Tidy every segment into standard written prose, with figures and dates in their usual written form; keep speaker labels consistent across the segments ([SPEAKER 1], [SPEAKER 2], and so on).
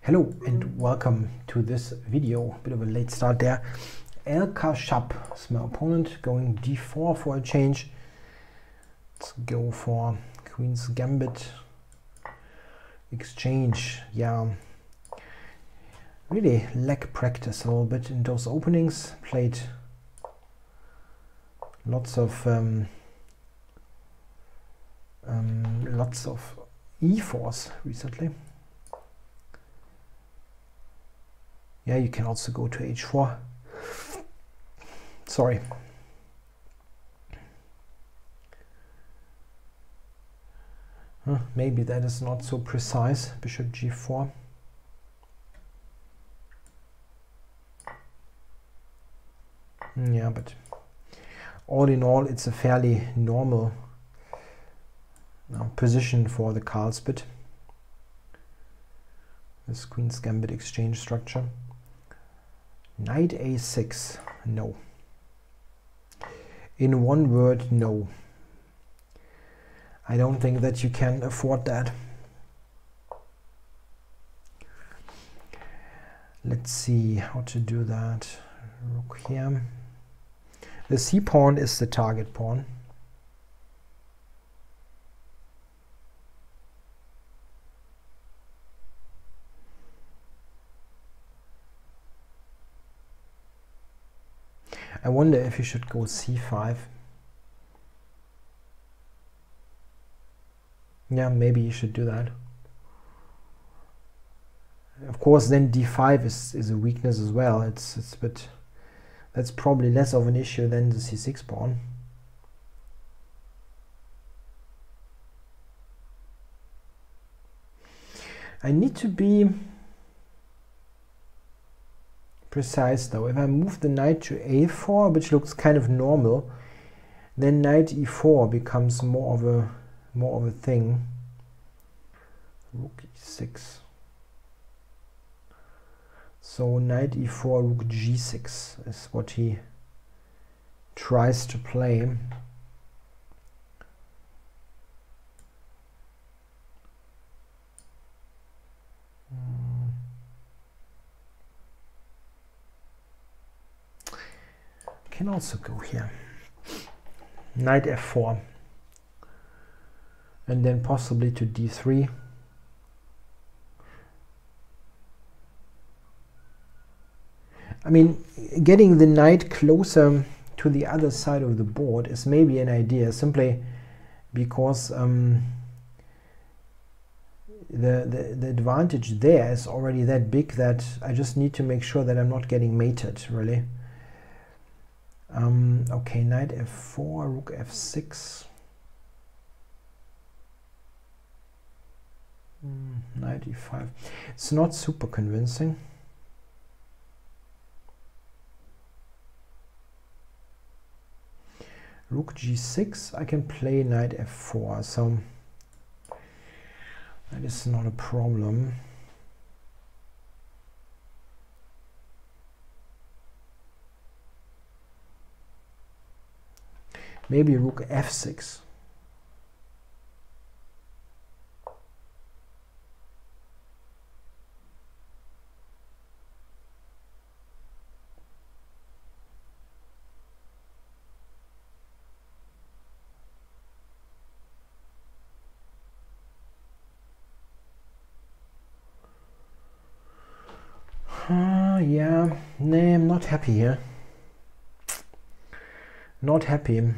[SPEAKER 1] Hello and welcome to this video. Bit of a late start there. Elkhashab is my opponent, going d4 for a change. Let's go for Queen's Gambit. Exchange, yeah. Really lack practice a little bit in those openings. Played lots of e4s recently. Yeah, you can also go to h4. Sorry. Maybe that is not so precise. Bishop g4. Yeah, but all in all, it's a fairly normal position for the Carlsbad. This Queen's Gambit exchange structure. Knight a6, no. In one word, no. I don't think that you can afford that. Let's see how to do that. Rook here. The c pawn is the target pawn. I wonder if you should go c5. Yeah, maybe you should do that. Of course, then d5 is a weakness as well. But that's probably less of an issue than the c6 pawn. I need to be precise though. If I move the knight to a4, which looks kind of normal, then knight e4 becomes more of a thing. Rook e6. So knight e4, rook g6 is what he tries to play. Can also go here. Knight f4. And then possibly to d3. I mean, getting the knight closer to the other side of the board is maybe an idea, simply because the advantage there is already that big that I just need to make sure that I'm not getting mated, really. Okay, knight f4, rook f6. Knight e5. It's not super convincing. Rook g6, I can play knight f4, so that is not a problem. Maybe rook f6. Yeah, no, I'm not happy here. Not happy.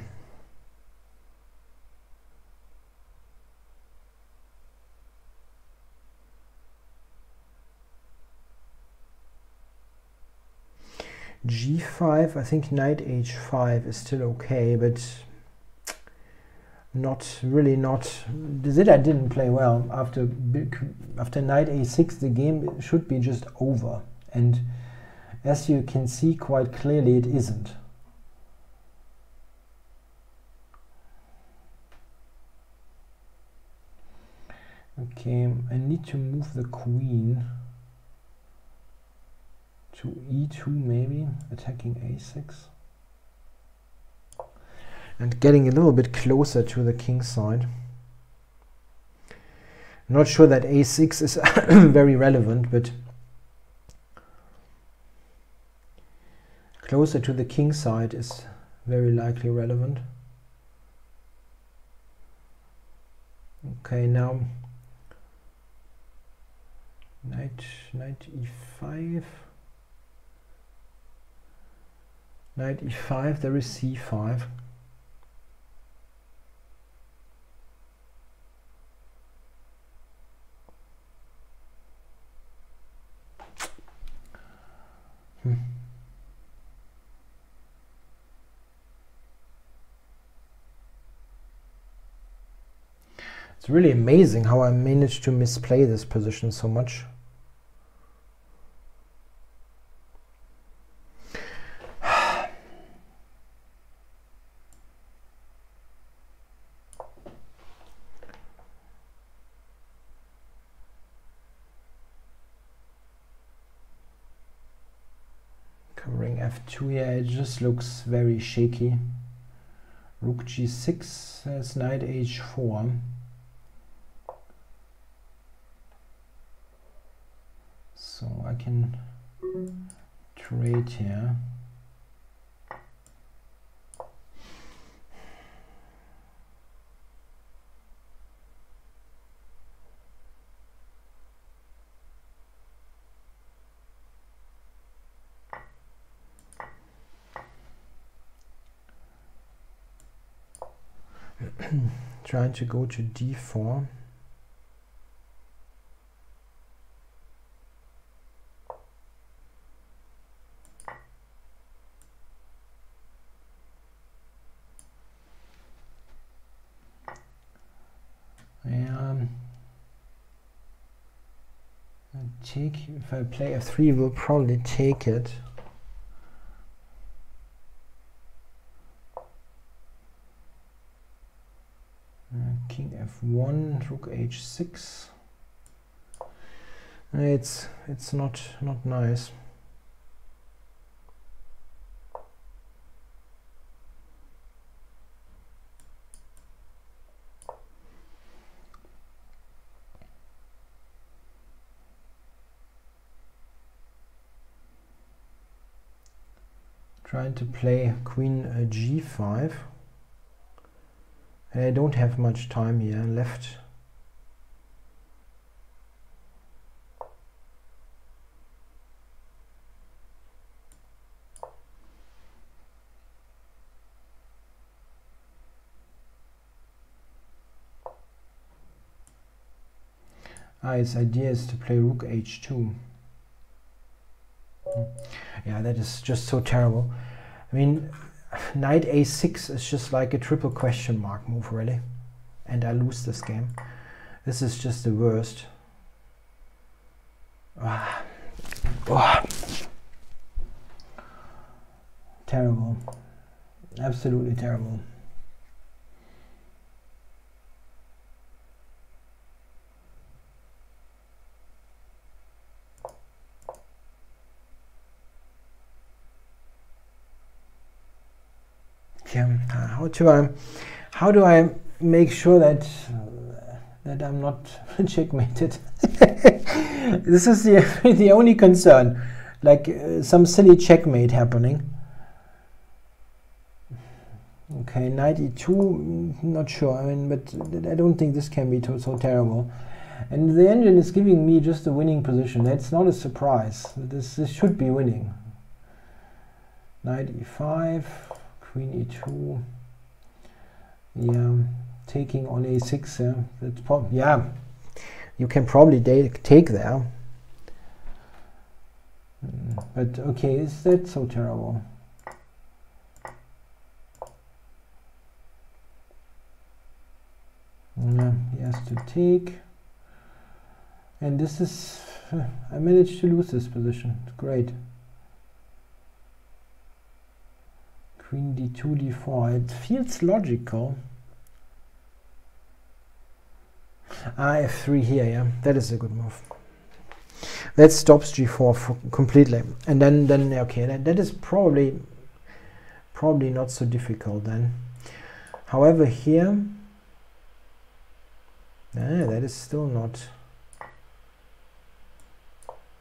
[SPEAKER 1] g5, I think knight h5 is still okay, but not really not. The Zeta didn't play well. After knight a6, the game should be just over. And as you can see quite clearly, it isn't. Okay, I need to move the queen to e2 maybe, attacking a6. And getting a little bit closer to the king side. Not sure that a6 is very relevant, but closer to the king side is very likely relevant. Okay, now knight e5. Knight e5, there is c5. It's really amazing how I managed to misplay this position so much. Covering f2 here, it just looks very shaky. Rook g6, there's knight h4. So I can trade here. Trying to go to d4. If I play f3, we'll probably take it. King f1, rook h6. It's not nice. Trying to play queen g5. And I don't have much time here left. His idea is to play rook h2. Yeah, that is just so terrible. I mean, knight a6 is just like a triple question mark move, really. And I lose this game. This is just the worst. Terrible. Absolutely terrible. How do I make sure that I'm not checkmated? This is the only concern, like some silly checkmate happening. Okay, knight e2, not sure. I mean, but I don't think this can be so terrible. And the engine is giving me just a winning position. That's not a surprise. This should be winning. Knight e5. Queen e2, yeah, taking on a6. Yeah, that's yeah, you can probably take there. But okay, is that so terrible? Yeah, he has to take, and this is I managed to lose this position. Great. Queen d2, d4. It feels logical. f3 here, yeah, that is a good move. That stops g4 completely, and then okay, that is probably not so difficult then. However, here, That is still not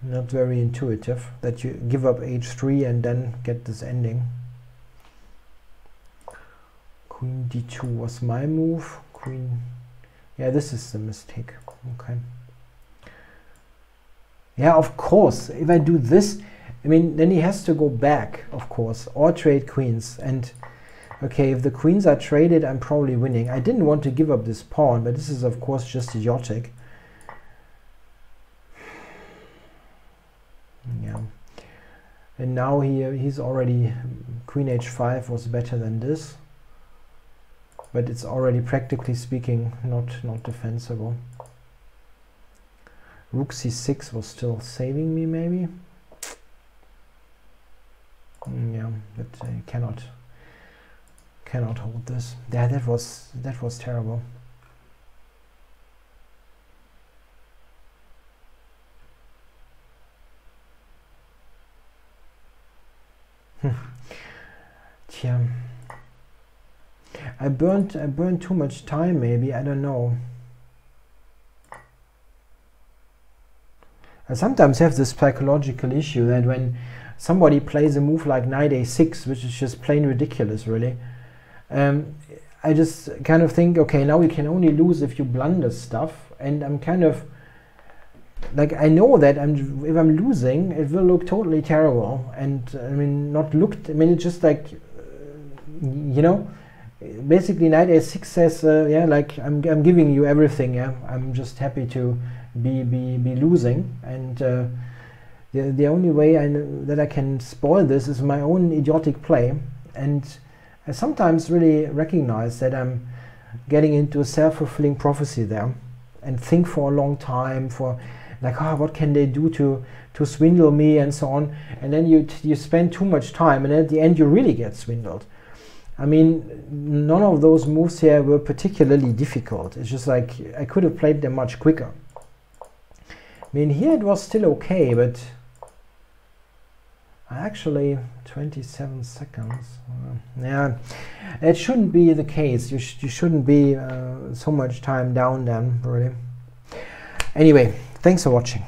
[SPEAKER 1] very intuitive, that you give up h3 and then get this ending. Queen d2 was my move. Queen, yeah, this is the mistake. Okay. Yeah, of course, if I do this, I mean, then he has to go back, of course, or trade queens. And okay, if the queens are traded, I'm probably winning. I didn't want to give up this pawn, but this is, of course, just idiotic. Yeah. And now he's already, queen h5 was better than this. But it's already, practically speaking, not defensible. Rook c6 was still saving me, maybe. Yeah, but I cannot hold this. Yeah, that was terrible. Yeah. I burned too much time, maybe, I don't know. I sometimes have this psychological issue that when somebody plays a move like knight a6, which is just plain ridiculous, really, I just kind of think, okay, now you can only lose if you blunder stuff, and I'm kind of like, I know that if I'm losing, it will look totally terrible, and I mean, it's just like, you know, basically knight a6 says, yeah, like I'm giving you everything, yeah, I'm just happy to be losing, and the only way that I can spoil this is my own idiotic play. And I sometimes really recognize that I'm getting into a self-fulfilling prophecy there, and think for a long time, for like, oh, what can they do to swindle me and so on, and then you spend too much time, and at the end you really get swindled. I mean, none of those moves here were particularly difficult. It's just like I could have played them much quicker. I mean, here it was still okay, but actually 27 seconds. Yeah, it shouldn't be the case. You shouldn't be so much time down then, really. Anyway, thanks for watching.